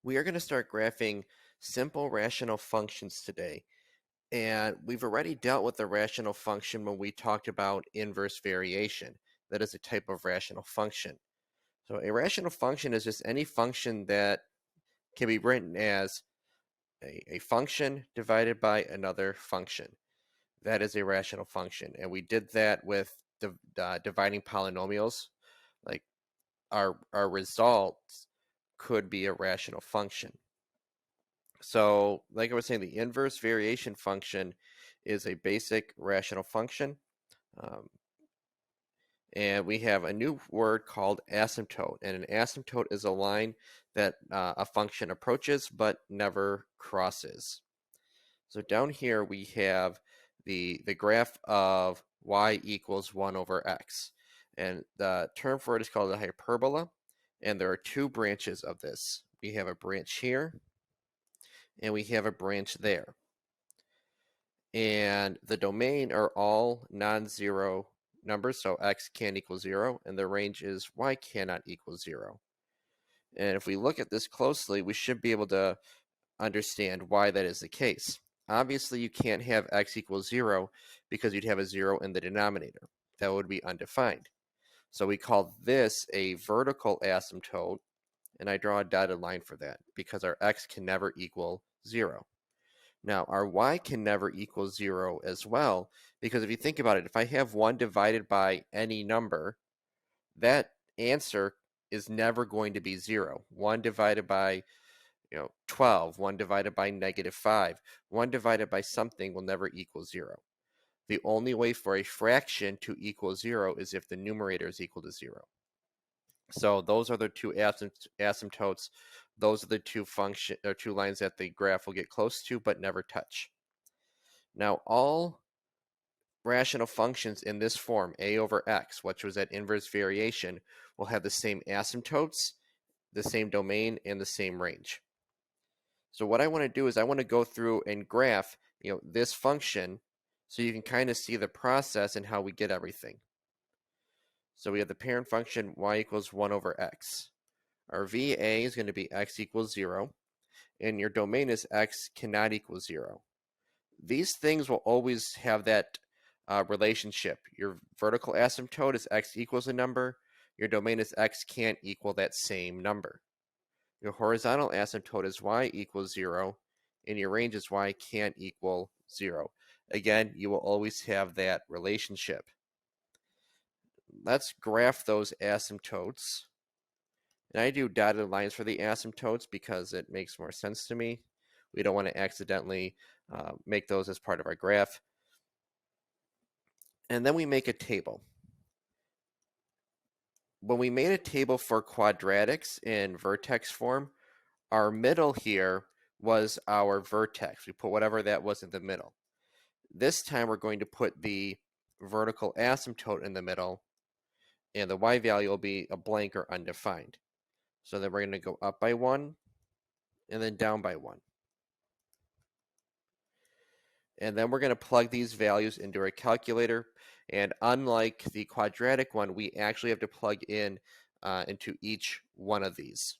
We are going to start graphing simple rational functions today. And we've already dealt with the rational function when we talked about inverse variation. That is a type of rational function. So a rational function is just any function that can be written as a function divided by another function. That is a rational function. And we did that with dividing polynomials. Like our results could be a rational function. So, like I was saying, the inverse variation function is a basic rational function. Um, and we have a new word called asymptote. And an asymptote is a line that a function approaches but never crosses. So down here we have the graph of y equals 1 over x. And the term for it is called a hyperbola. And there are two branches of this. We have a branch here, and we have a branch there. And the domain are all non-zero numbers, so x can't equal 0, and the range is y cannot equal 0. And if we look at this closely, we should be able to understand why that is the case. Obviously, you can't have x equals 0 because you'd have a 0 in the denominator. That would be undefined. So we call this a vertical asymptote, and I draw a dotted line for that because our x can never equal 0. Now, our y can never equal 0 as well, because if you think about it, if I have 1 divided by any number, that answer is never going to be 0. 1 divided by 12, 1 divided by -5, 1 divided by something will never equal 0. The only way for a fraction to equal 0 is if the numerator is equal to 0. So those are the two asymptotes. Those are the two lines that the graph will get close to but never touch. Now, all rational functions in this form, a over x, which was at inverse variation, will have the same asymptotes, the same domain, and the same range. So what I want to do is I want to go through and graph, this function so you can kind of see the process and how we get everything. So we have the parent function y equals 1 over x. Our VA is going to be x equals 0, and your domain is x cannot equal 0. These things will always have that relationship. Your vertical asymptote is x equals a number. Your domain is x can't equal that same number. Your horizontal asymptote is y equals 0, and your range is y can't equal 0. Again, you will always have that relationship. Let's graph those asymptotes. And I do dotted lines for the asymptotes because it makes more sense to me. We don't want to accidentally make those as part of our graph. And then we make a table. When we made a table for quadratics in vertex form, our middle here was our vertex. We put whatever that was in the middle. This time we're going to put the vertical asymptote in the middle, and the y value will be a blank or undefined. So then we're going to go up by 1 and then down by 1. And then we're going to plug these values into our calculator. And unlike the quadratic one, we actually have to plug in into each one of these.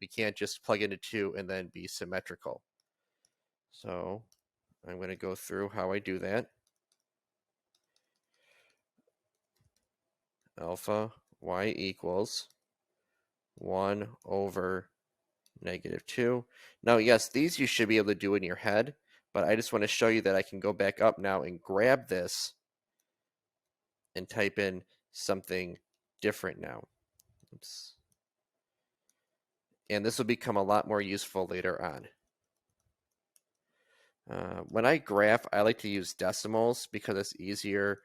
We can't just plug into 2 and then be symmetrical. So I'm going to go through how I do that. Alpha y equals 1 over -2. Now, yes, these you should be able to do in your head, but I just want to show you that I can go back up now and grab this and type in something different now. Oops. And this will become a lot more useful later on. When I graph, I like to use decimals because it's easier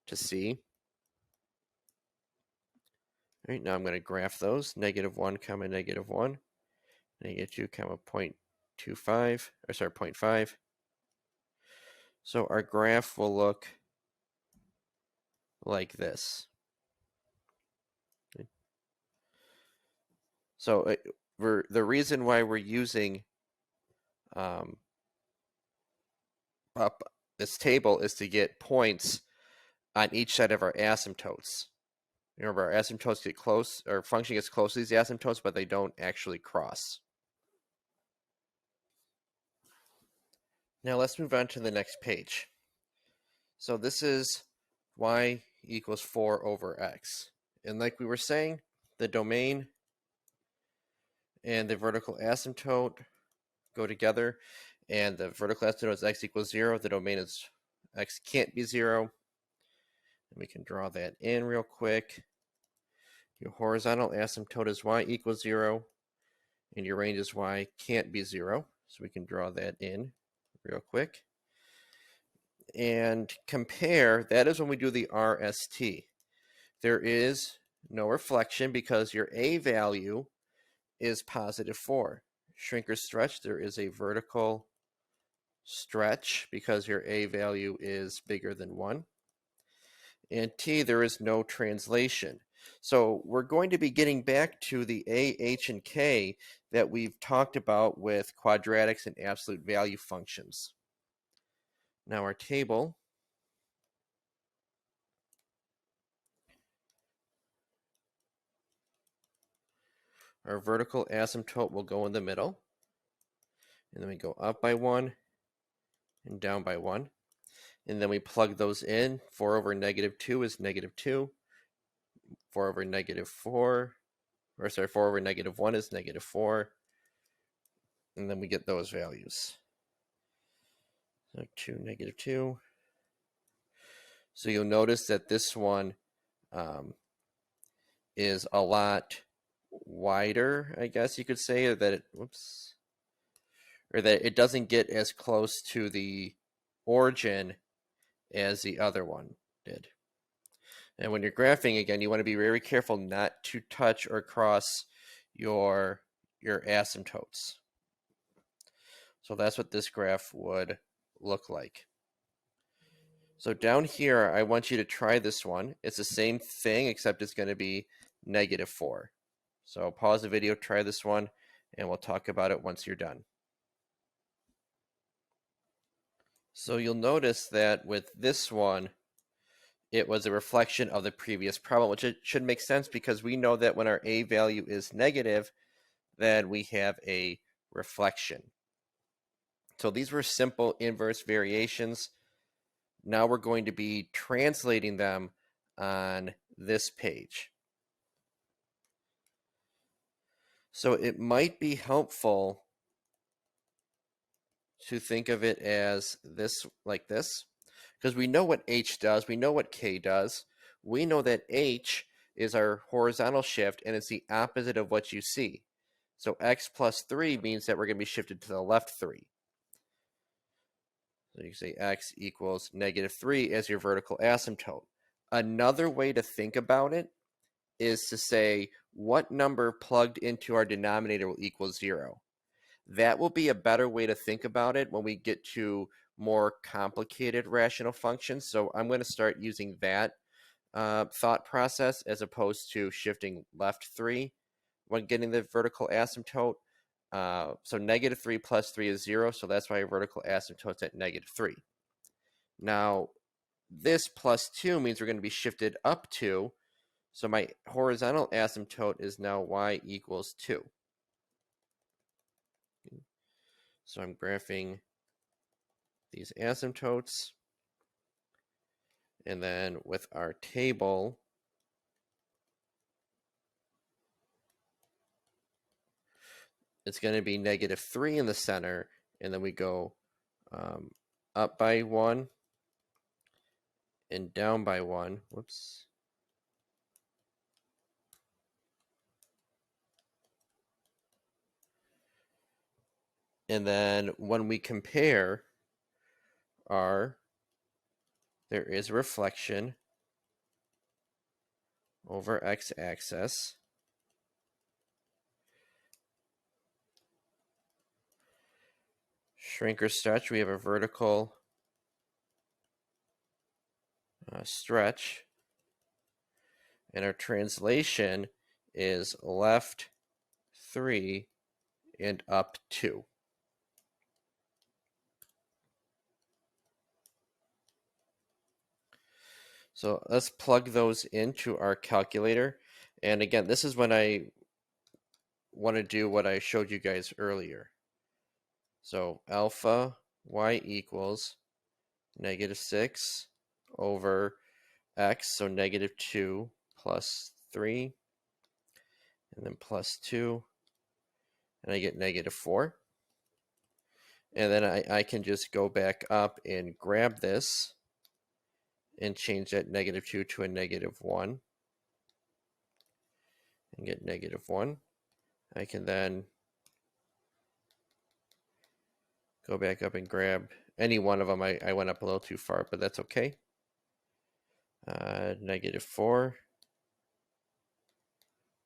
to see. All right, now I'm going to graph those. -1, comma -1, -2, comma 0.25, or sorry, 0.5. So our graph will look like this. So the reason why we're using up this table is to get points on each side of our asymptotes. Remember, our asymptotes get close, our function gets close to these asymptotes, but they don't actually cross. Now let's move on to the next page. So this is y equals 4 over x. And like we were saying, the domain and the vertical asymptote go together, and the vertical asymptote is x equals 0. The domain is x can't be 0. And we can draw that in real quick. Your horizontal asymptote is y equals 0, and your range is y can't be 0. So we can draw that in real quick. And compare, that is when we do the RST. There is no reflection because your A value is positive 4. Shrink or stretch, there is a vertical stretch because your A value is bigger than 1. And T, there is no translation. So we're going to be getting back to the A, H, and K that we've talked about with quadratics and absolute value functions. Now our table, our vertical asymptote will go in the middle. And then we go up by 1 and down by 1. And then we plug those in. 4 over negative 2 is negative 2. 4 over negative 4, or sorry, 4 over negative 1 is negative 4. And then we get those values. So 2, negative 2. So you'll notice that this one is a lot wider, I guess you could say, or that it doesn't get as close to the origin as the other one did. And when you're graphing, again, you want to be very careful not to touch or cross your asymptotes. So that's what this graph would look like. So down here, I want you to try this one. It's the same thing, except it's going to be negative 4. So pause the video, try this one, and we'll talk about it once you're done. So you'll notice that with this one, it was a reflection of the previous problem, which it should make sense because we know that when our A value is negative, then we have a reflection. So these were simple inverse variations. Now we're going to be translating them on this page. So it might be helpful to think of it as this, like this, because we know what H does, we know what K does. We know that H is our horizontal shift, and it's the opposite of what you see. So x plus 3 means that we're going to be shifted to the left 3. So you can say x equals negative 3 as your vertical asymptote. Another way to think about it is to say what number plugged into our denominator will equal 0. That will be a better way to think about it when we get to more complicated rational functions. So I'm going to start using that thought process as opposed to shifting left 3 when getting the vertical asymptote. So negative 3 plus 3 is 0, so that's why your vertical asymptote's at negative 3. Now, this plus 2 means we're going to be shifted up 2, so my horizontal asymptote is now y equals 2. So I'm graphing these asymptotes. And then with our table, it's going to be negative 3 in the center. And then we go up by 1 and down by 1. Whoops. And then when we compare there is a reflection over x-axis. Shrink or stretch, we have a vertical stretch. And our translation is left 3 and up 2. So let's plug those into our calculator. And again, this is when I want to do what I showed you guys earlier. So alpha y equals -6 over x, so -2 plus 3, and then plus 2, and I get -4. And then I can just go back up and grab this and change that -2 to a -1 and get -1. I can then go back up and grab any one of them. I went up a little too far, but that's okay. -4.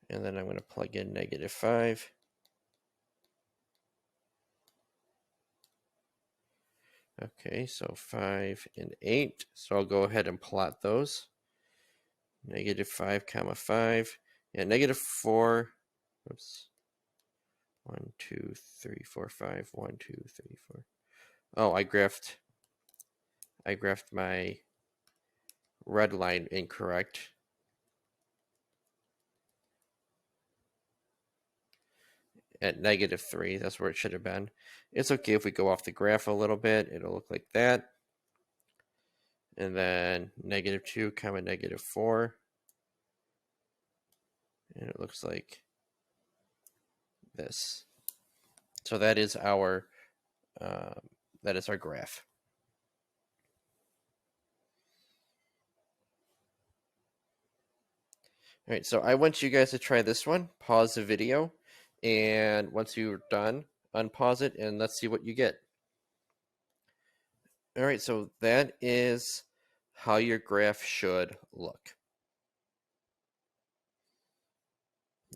And then I'm going to plug in -5. Okay, so 5 and 8. So I'll go ahead and plot those. -5, comma 5. Yeah, -4. Oops. 1, 2, 3, 4, 5. 1, 2, 3, 4. Oh, I graphed my red line incorrect. At -3, that's where it should have been. It's okay if we go off the graph a little bit. It'll look like that. And then -2, comma -4. And it looks like this. So that is our graph. All right, so I want you guys to try this one. Pause the video, and once you're done, unpause it, and let's see what you get. All right, so that is how your graph should look.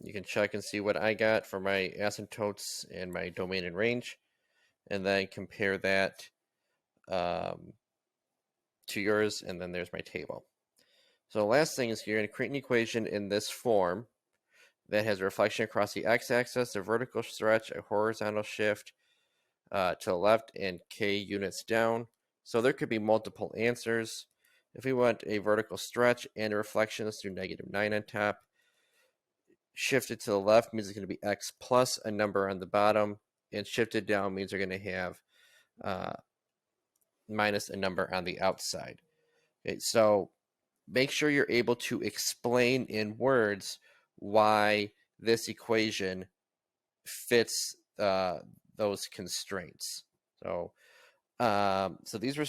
You can check and see what I got for my asymptotes and my domain and range, and then compare that to yours, and then there's my table. So the last thing is you're going to create an equation in this form that has a reflection across the x-axis, a vertical stretch, a horizontal shift to the left, and k units down. So there could be multiple answers. If we want a vertical stretch and a reflection, let's do -9 on top. Shifted to the left means it's going to be x plus a number on the bottom, and shifted down means we're going to have minus a number on the outside. Okay, so make sure you're able to explain in words why this equation fits those constraints. So, so these were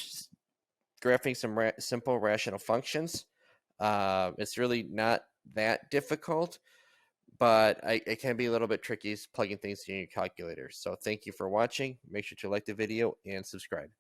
graphing some simple rational functions. It's really not that difficult, but it can be a little bit tricky plugging things in your calculator. So thank you for watching. Make sure to like the video and subscribe.